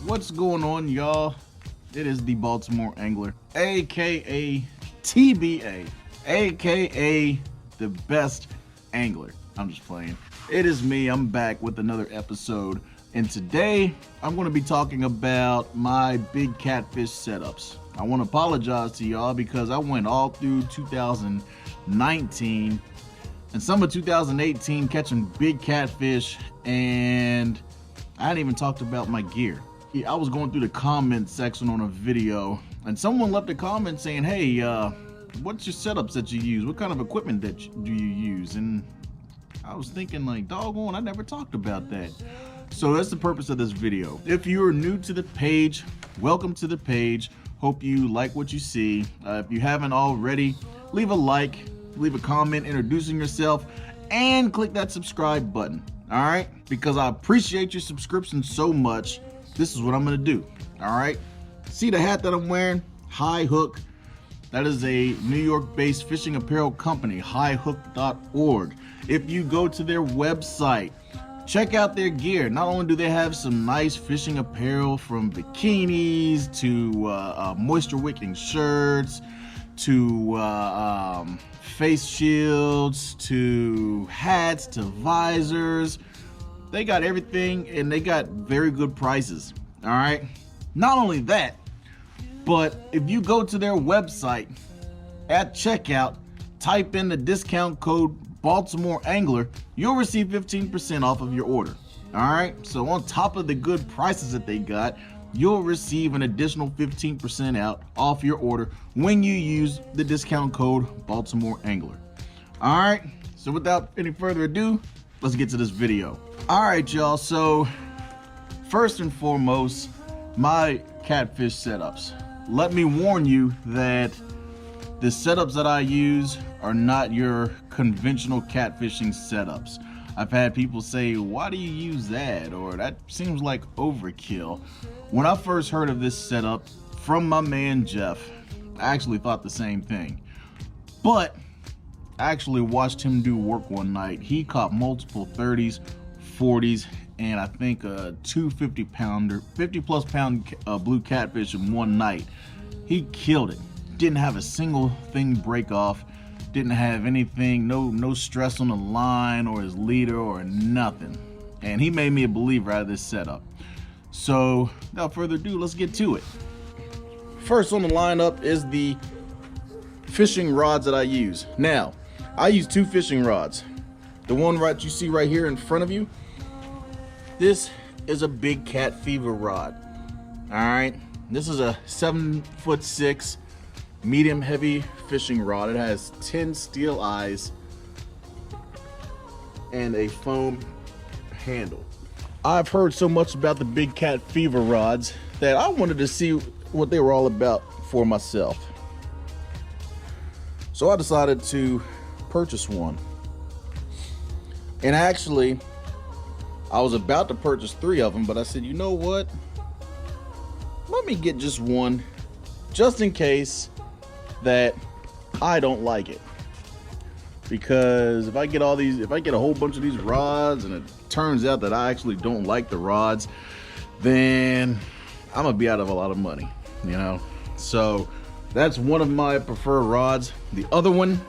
What's going on, y'all? It is the Baltimore Angler, aka TBA, aka the best angler. I'm just playing. It is me. I'm back with another episode, and today I'm going to be talking about my big catfish setups. I want to apologize to y'all because I went all through 2019 and some of 2018 catching big catfish, and I hadn't even talked about my gear. I was going through the comment section on a video, and someone left a comment saying, hey, what's your setups that you use? What kind of equipment do you use? And I was thinking, like, doggone, I never talked about that. So that's the purpose of this video. If you're new to the page, welcome to the page. Hope you like what you see. If you haven't already, leave a like, leave a comment introducing yourself, and click that subscribe button. All right, because I appreciate your subscription so much. This is what I'm gonna do. All right, see the hat that I'm wearing? High Hook. That is a New York-based fishing apparel company, highhook.org. If you go to their website, check out their gear. Not only do they have some nice fishing apparel, from bikinis to moisture wicking shirts to face shields to hats to visors. They got everything, and they got very good prices. All right, not only that, but if you go to their website at checkout, type in the discount code Baltimore Angler, you'll receive 15% off of your order. All right, so on top of the good prices that they got, you'll receive an additional 15% out off your order when you use the discount code Baltimore Angler. All right, so without any further ado, let's get to this video. All right, y'all, so first and foremost, my catfish setups. Let me warn you that the setups that I use are not your conventional catfishing setups. I've had people say, why do you use that? Or that seems like overkill. When I first heard of this setup from my man Jeff, I actually thought the same thing. But I actually watched him do work one night. He caught multiple 30s, 40s, and I think a 250-pounder, 50-plus pound blue catfish in one night. He killed it. Didn't have a single thing break off. Didn't have anything, no stress on the line or his leader or nothing. And he made me a believer out of this setup. So without further ado, let's get to it. First on the lineup is the fishing rods that I use. Now, I use two fishing rods. The one right you see right here in front of you, this is a big cat fever rod. All right, this is a 7'6" medium heavy fishing rod. It has 10 steel eyes and a foam handle. I've heard so much about the big cat fever rods that I wanted to see what they were all about for myself. So I decided to purchase one. And actually, I was about to purchase 3 of them, but I said, you know what? Let me get just one, just in case that I don't like it. Because if I get a whole bunch of these rods and it turns out that I actually don't like the rods, then I'm gonna be out of a lot of money, you know? So that's one of my preferred rods. The other one,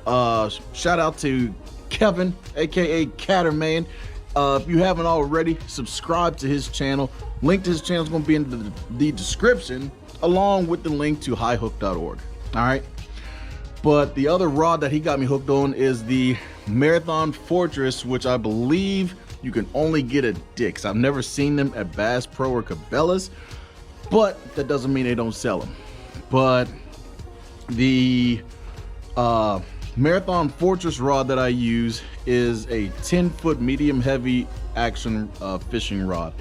shout out to Kevin, aka Catterman. If you haven't already, subscribe to his channel. Link to his channel is going to be in the description, along with the link to highhook.org. All right, but the other rod that he got me hooked on is the Marathon Fortress, which I believe you can only get at Dick's. I've never seen them at Bass Pro or Cabela's, but that doesn't mean they don't sell them. But the Marathon Fortress rod that I use is a 10-foot medium heavy action fishing rod.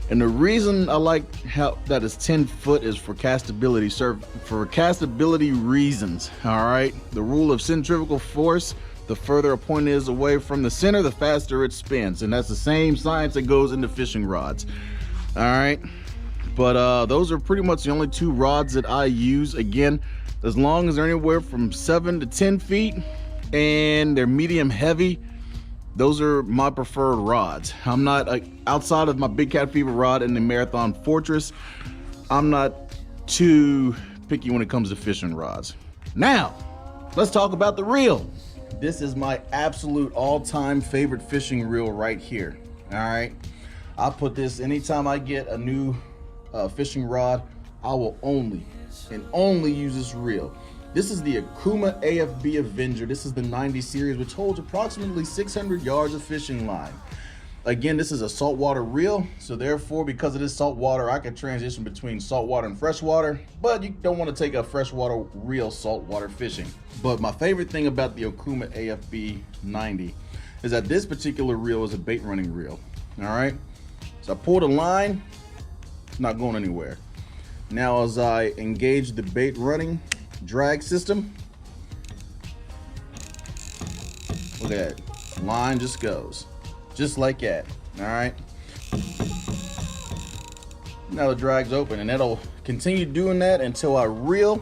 And the reason I like how that is 10 foot is for castability, for castability reasons. All right, the rule of centrifugal force: the further a point is away from the center, the faster it spins. And that's the same science that goes into fishing rods. All right, but those are pretty much the only 2 rods that I use. Again, as long as they're anywhere from 7 to 10 feet and they're medium heavy, those are my preferred rods. I'm not outside of my Big Cat Fever rod and the Marathon Fortress, I'm not too picky when it comes to fishing rods. Now, let's talk about the reel. This is my absolute all-time favorite fishing reel right here. All right, I put this anytime I get a new fishing rod. I will only use this reel. This is the Okuma AFB Avenger. This is the 90 series, which holds approximately 600 yards of fishing line. Again, this is a saltwater reel, so therefore, because it is saltwater, I can transition between saltwater and freshwater, but you don't want to take a freshwater reel saltwater fishing. But my favorite thing about the Okuma AFB 90 is that this particular reel is a bait running reel. All right, so I pull the line, it's not going anywhere. Now as I engage the bait running drag system, look at that, line just goes just like that. All right, now the drag's open, and that'll continue doing that until I reel.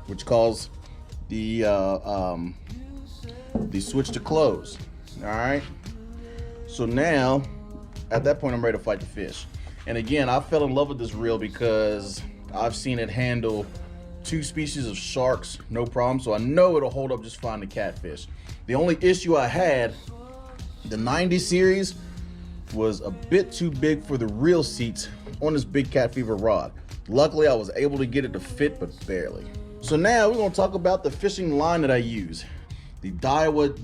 Which calls the switch to close. All right, so now at that point I'm ready to fight the fish. And again, I fell in love with this reel because I've seen it handle 2 species of sharks, no problem. So I know it'll hold up just fine to catfish. The only issue I had, the 90 series was a bit too big for the reel seats on this Big Cat Fever rod. Luckily, I was able to get it to fit, but barely. So now we're gonna talk about the fishing line that I use. The Daiwa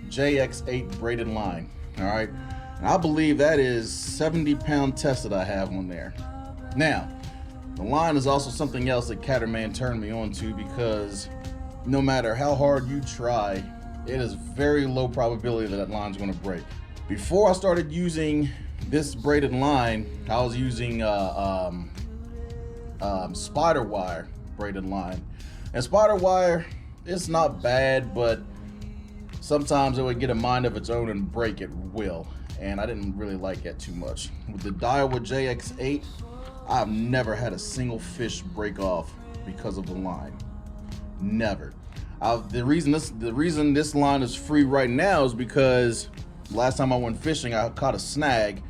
JX8 braided line, all right? And I believe that is 70-pound test that I have on there. Now, the line is also something else that Caterman turned me on to, because no matter how hard you try, it is very low probability that line's gonna break. Before I started using this braided line, I was using spider wire braided line. And spider wire, it's not bad, but sometimes it would get a mind of its own and break at will. And I didn't really like that too much. With the Daiwa JX8, I've never had a single fish break off because of the line. Never. The reason this line is free right now is because last time I went fishing, I caught a snag,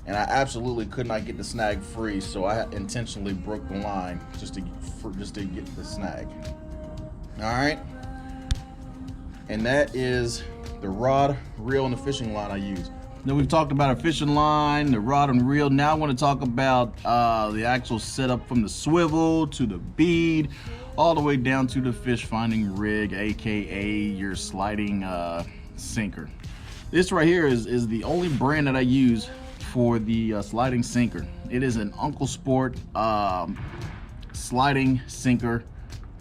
and I absolutely could not get the snag free, so I intentionally broke the line just to get the snag. All right, and that is the rod, reel, and the fishing line I use. Now we've talked about a fishing line, the rod and reel. Now I want to talk about the actual setup, from the swivel to the bead, all the way down to the fish finding rig, aka your sliding sinker. This right here is the only brand that I use for the sliding sinker. It is an Uncle Sport sliding sinker,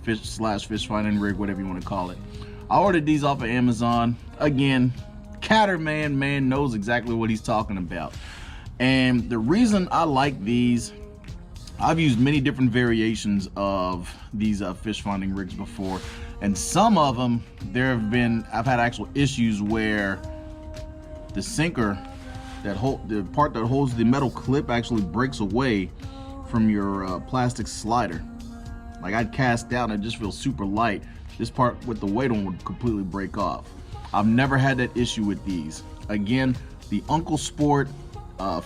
fish finding rig, whatever you want to call it. I ordered these off of Amazon. Again, Caterman man knows exactly what he's talking about. And the reason I like these, I've used many different variations of these fish finding rigs before, and some of them I've had actual issues where the sinker, the part that holds the metal clip, actually breaks away from your plastic slider. Like, I'd cast down, it just feels super light. This part with the weight on would completely break off. I've never had that issue with these. Again, the Uncle Sport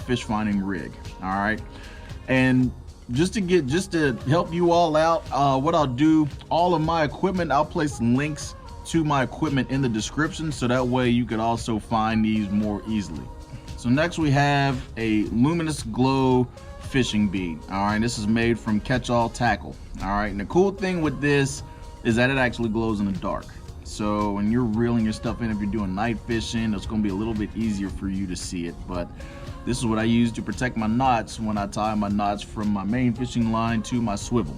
fish finding rig. All right, and just to help you all out, what I'll do, all of my equipment, I'll place links to my equipment in the description, so that way you could also find these more easily. So next we have a luminous glow fishing bead. All right, this is made from Catch All Tackle. All right, and the cool thing with this is that it actually glows in the dark. So when you're reeling your stuff in, if you're doing night fishing, it's going to be a little bit easier for you to see it. But this is what I use to protect my knots when I tie my knots from my main fishing line to my swivel.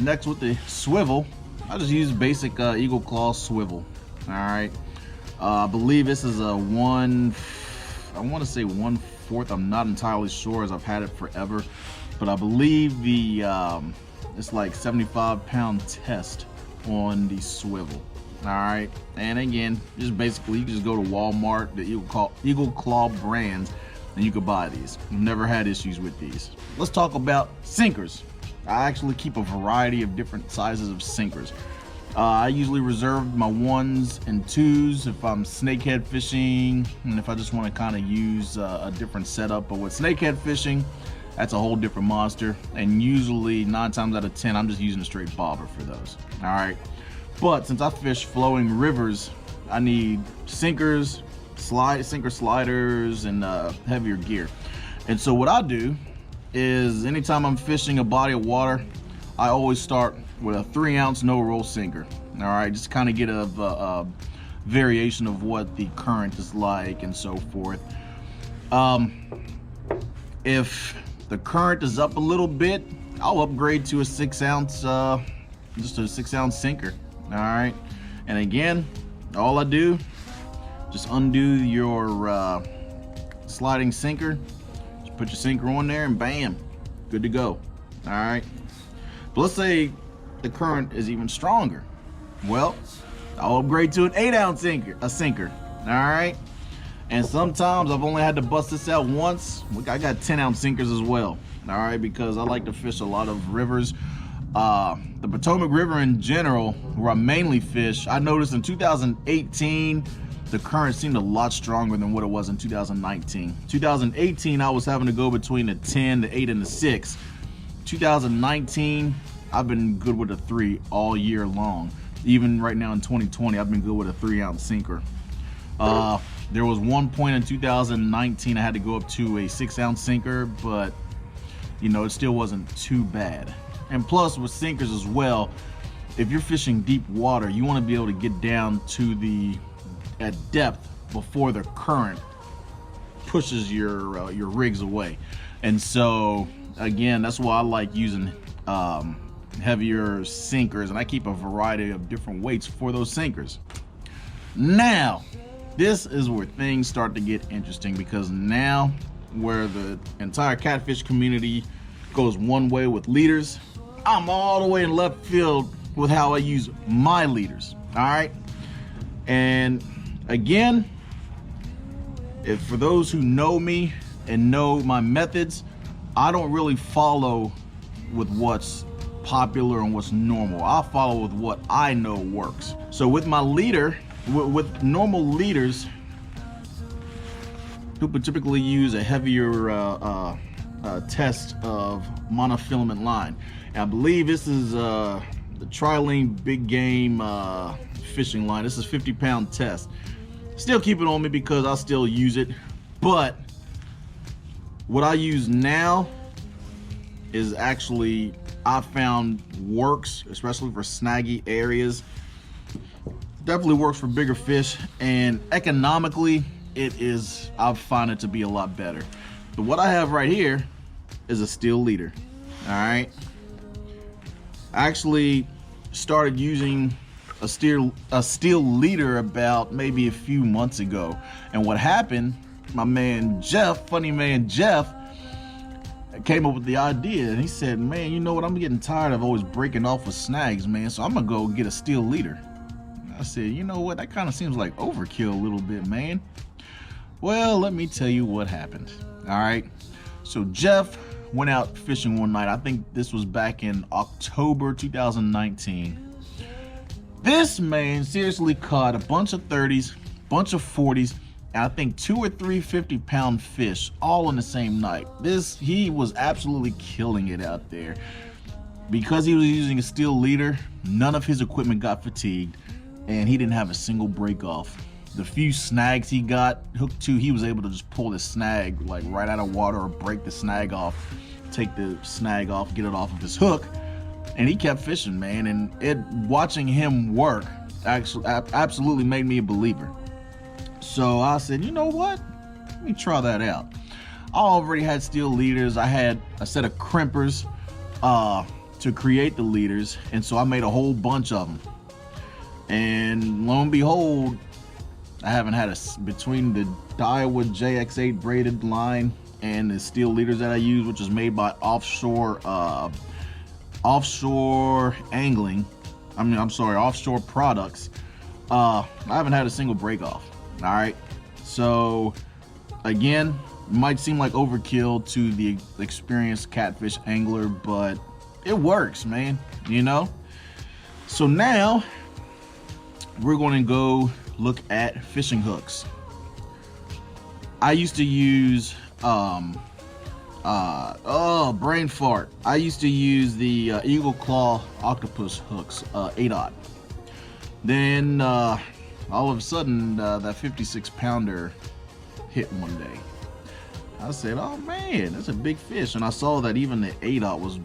Next, with the swivel, I just use basic Eagle Claw swivel. All right, I believe this is a I want to say 1/4. I'm not entirely sure, as I've had it forever, but I believe the it's like 75-pound test on the swivel. All right, and again, just basically you can just go to Walmart, the Eagle Claw brands, and you can buy these. I've never had issues with these. Let's talk about sinkers. I actually keep a variety of different sizes of sinkers. I usually reserve my 1s and 2s if I'm snakehead fishing, and if I just want to kind of use a different setup. But with snakehead fishing, that's a whole different monster, and usually 9 times out of 10 I'm just using a straight bobber for those. All right, but since I fish flowing rivers, I need sinkers, sinker sliders, and heavier gear. And so what I do is anytime I'm fishing a body of water, I always start with a 3-ounce no-roll sinker. All right, just kind of get a variation of what the current is like and so forth. If the current is up a little bit, I'll upgrade to a 6-ounce, just a 6-ounce sinker. All right, and again, all I do, just undo your sliding sinker, just put your sinker on there, and bam, good to go. All right, but let's say the current is even stronger. Well, I'll upgrade to an 8-ounce sinker. All right, and sometimes I've only had to bust this out once. I got 10-ounce sinkers as well. All right, because I like to fish a lot of rivers. The Potomac River in general, where I mainly fish, I noticed in 2018 the current seemed a lot stronger than what it was in 2019. 2018 I was having to go between the 10, the 8, and the 6. 2019 I've been good with a 3 all year long. Even right now in 2020, I've been good with a 3-ounce sinker. There was one point in 2019 I had to go up to a 6-ounce sinker, but you know, it still wasn't too bad. And plus with sinkers as well, if you're fishing deep water, you want to be able to get down to at depth before the current pushes your rigs away. And so again, that's why I like using heavier sinkers, and I keep a variety of different weights for those sinkers. Now, this is where things start to get interesting, because now where the entire catfish community goes one way with leaders, I'm all the way in left field with how I use my leaders. All right, and again, if for those who know me and know my methods, I don't really follow with what's popular and what's normal. I follow with what I know works. So with my leader, with normal leaders, people typically use a heavier test of monofilament line. And I believe this is the Trilene Big Game fishing line. This is 50-pound test. Still keep it on me because I still use it, but what I use now is actually, I found works, especially for snaggy areas. Definitely works for bigger fish, and economically I find it to be a lot better. But what I have right here is a steel leader. All right, I actually started using a steel leader about maybe a few months ago, and what happened, my man Jeff, funny man Jeff, came up with the idea, and he said, man, you know what, I'm getting tired of always breaking off with snags, man, so I'm gonna go get a steel leader. I said, you know what, that kind of seems like overkill a little bit, man. Well, let me tell you what happened. All right, so Jeff went out fishing one night. I think this was back in October 2019. This man seriously caught a bunch of 30s, bunch of 40s, and I think 2 or 3 50-pound fish all on the same night. He was absolutely killing it out there. Because he was using a steel leader, none of his equipment got fatigued, and he didn't have a single break off. The few snags he got hooked to, he was able to just pull the snag like right out of water, or break the snag off, take the snag off, get it off of his hook, and he kept fishing, man. And watching him work actually absolutely made me a believer. So I said, you know what? Let me try that out. I already had steel leaders. I had a set of crimpers to create the leaders, and so I made a whole bunch of them. And lo and behold, I haven't had between the Daiwa JX8 braided line and the steel leaders that I use, which is made by offshore angling. Offshore products. I haven't had a single break off. All right, so again, it might seem like overkill to the experienced catfish angler, but it works, man, you know. So now we're going to go look at fishing hooks. I used to use brain fart. I used to use the Eagle Claw octopus hooks, 8/0. Then all of a sudden that 56 pounder hit one day. I said, oh man, that's a big fish. And I saw that even the 8/0 was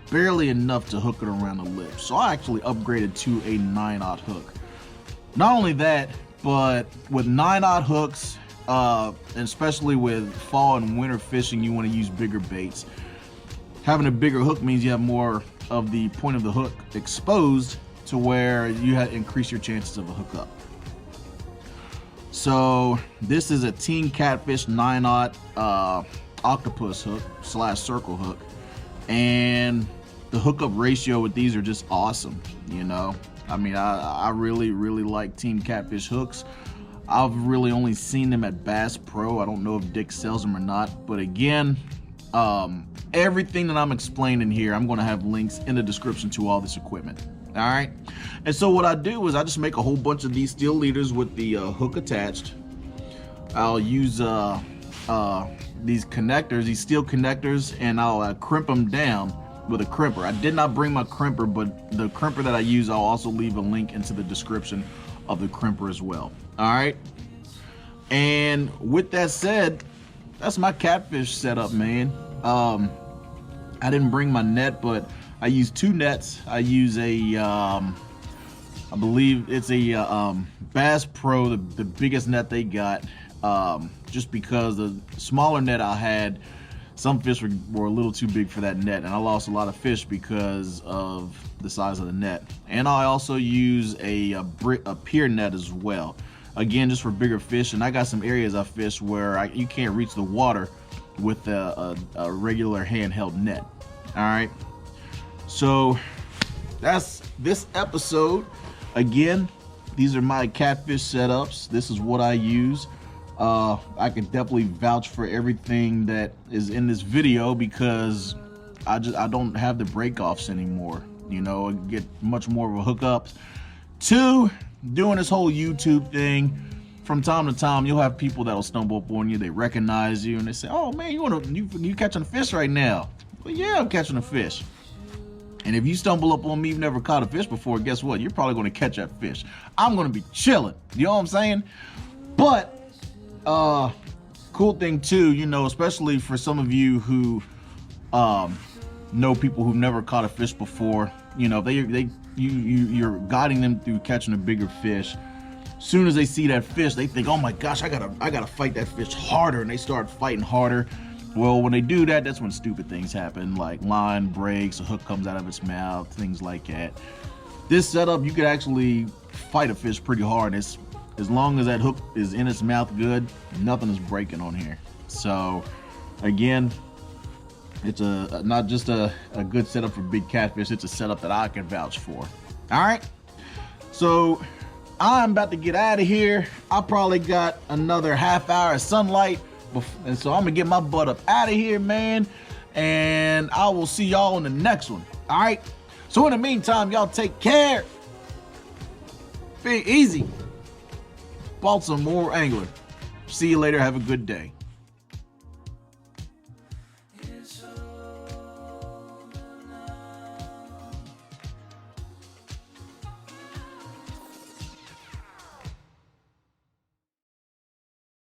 barely enough to hook it around the lip. So I actually upgraded to a 9/0 hook. Not only that, but with 9/0 hooks, and especially with fall and winter fishing, you want to use bigger baits. Having a bigger hook means you have more of the point of the hook exposed, to where you increase your chances of a hookup. So this is a Team Catfish 9/0 octopus hook / circle hook, and the hookup ratio with these are just awesome. You know, I mean, I really like Team Catfish hooks. I've really only seen them at Bass Pro. I don't know if Dick sells them or not, but again, everything that I'm explaining here, I'm going to have links in the description to all this equipment. All right, and so what I do is I just make a whole bunch of these steel leaders with the hook attached. I'll use these connectors, these steel connectors, and I'll crimp them down with a crimper. I did not bring my crimper, but the crimper that I use, I'll also leave a link into the description of the crimper as well. All right, and with that said, that's my catfish setup, man. I didn't bring my net, but I use 2 nets. I use a I believe it's a Bass Pro, the biggest net they got, just because the smaller net I had, some fish were a little too big for that net, and I lost a lot of fish because of the size of the net. And I also use a pier net as well, again, just for bigger fish. And I got some areas I fish where you can't reach the water with a regular handheld net. All right, so that's this episode. Again, these are my catfish setups. This is what I use. I can definitely vouch for everything that is in this video, because I don't have the break-offs anymore. You know, I get much more of a hookup. 2, doing this whole YouTube thing, from time to time you'll have people that'll stumble up on you. They recognize you and they say, oh man, you catching a fish right now? Well, yeah, I'm catching a fish. And if you stumble up on me, you've never caught a fish before, guess what? You're probably going to catch that fish. I'm going to be chilling. You know what I'm saying? But cool thing too, you know, especially for some of you who know people who've never caught a fish before, you know, you're guiding them through catching a bigger fish. Soon as they see that fish, they think, oh my gosh, I gotta fight that fish harder, and they start fighting harder. Well, when they do that, that's when stupid things happen, like line breaks, a hook comes out of its mouth, things like that. This setup, you could actually fight a fish pretty hard. As long as that hook is in its mouth good, nothing is breaking on here. So again, it's not just a good setup for big catfish, it's a setup that I can vouch for. All right, so I'm about to get out of here. I probably got another half hour of sunlight, and so I'm gonna get my butt up out of here, man, and I will see y'all in the next one. All right, so in the meantime, y'all take care. Be easy. Baltimore Angler. See you later. Have a good day.